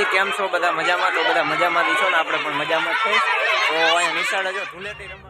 માતાજી, કેમ છો બધા? મજામાં? તો બધા મજામાં છો ને? આપણે પણ મજામાં જ છે. તો અહીંયા નિશાળે જો ધૂળેટી રમવા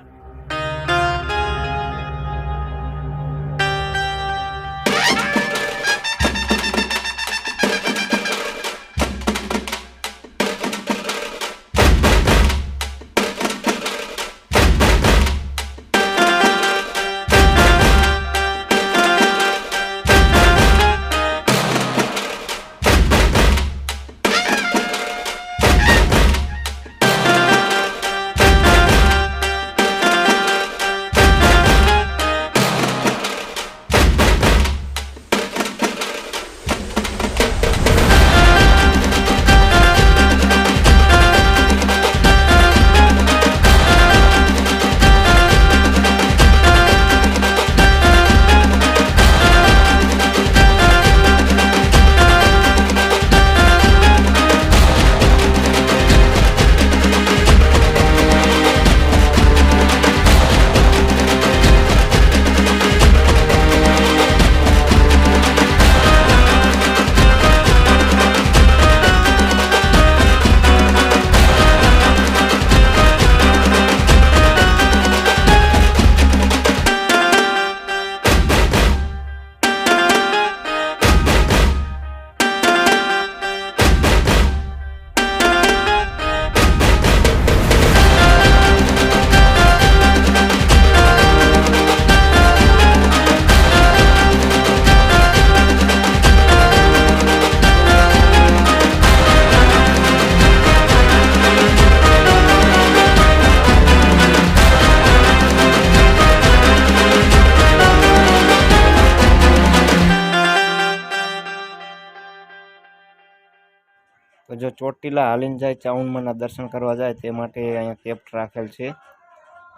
તો જો ચોટીલા હાલીને જાય ચાઉંડમાના દર્શન કરવા જાય તે માટે અહીંયા કેમ્પ રાખેલ છે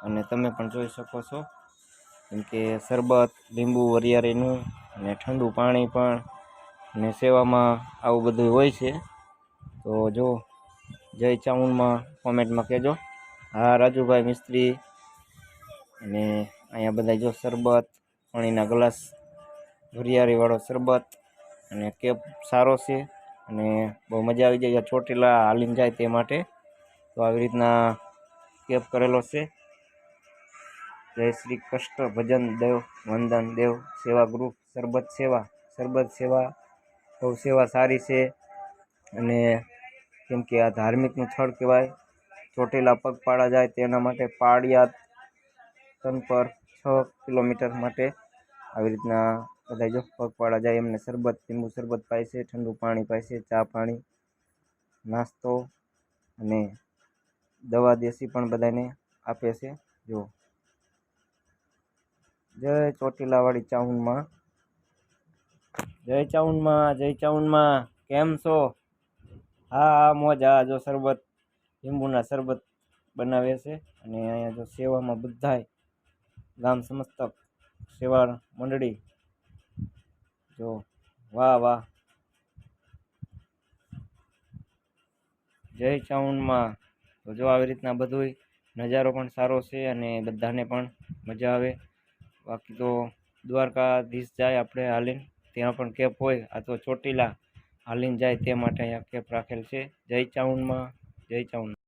અને તમે પણ જોઈ શકો છો. કેમ કે શરબત, લીંબુ વરિયાળીનું અને ઠંડુ પાણી પણ અને સેવામાં આવું બધું હોય છે. તો જો જય ચાઉંડમાં કોમેન્ટમાં કહેજો. હા, રાજુભાઈ મિસ્ત્રી. અને અહીંયા બધા જો શરબત, પાણીના ગ્લાસ, વરિયાળીવાળો શરબત અને કેપ સારો છે અને બહુ મજા આવી જાય ચોટીલા હાલીને જાય તે માટે. તો આવી રીતના કેપ કરેલો છે. જય શ્રી કૃષ્ણ ભજન દેવ વંદન દેવ સેવા ગ્રુપ સરબત સેવા બહુ સેવા સારી છે. અને કેમ કે આ ધાર્મિકનું સ્થળ કહેવાય. ચોટીલા પગપાળા જાય તેના માટે પાળિયાદ તન પર 6 કિલોમીટર માટે આવી રીતના બધા જો પગપાળા જાય એમને શરબત, લીંબુ શરબત પાય છે, ઠંડુ પાણી પાય છે, ચા પાણી, નાસ્તો અને દવા દેશી પણ બધાને આપે છે. જો જય ચોટીલાવાળી ચાઉંડમાં, જય ચાઉંડમાં, કેમ છો? હા મોજ. હા જો શરબત, લીંબુના શરબત બનાવે છે અને અહીંયા જો સેવામાં બધાય ગામ સમસ્તક સેવા મંડળી. જો વાહ વાહ, જય ચાઉંડમાં. તો જો આવી રીતના બધું નજારો પણ સારો છે અને બધાને પણ મજા આવે. બાકી તો દ્વારકાધીશ જાય આપણે હાલીને ત્યાં પણ કેપ હોય. આ તો ચોટીલા હાલીને જાય તે માટે અહીંયા કેપ રાખેલ છે. જય ચાઉંડમાં, જય ચાઉંડ.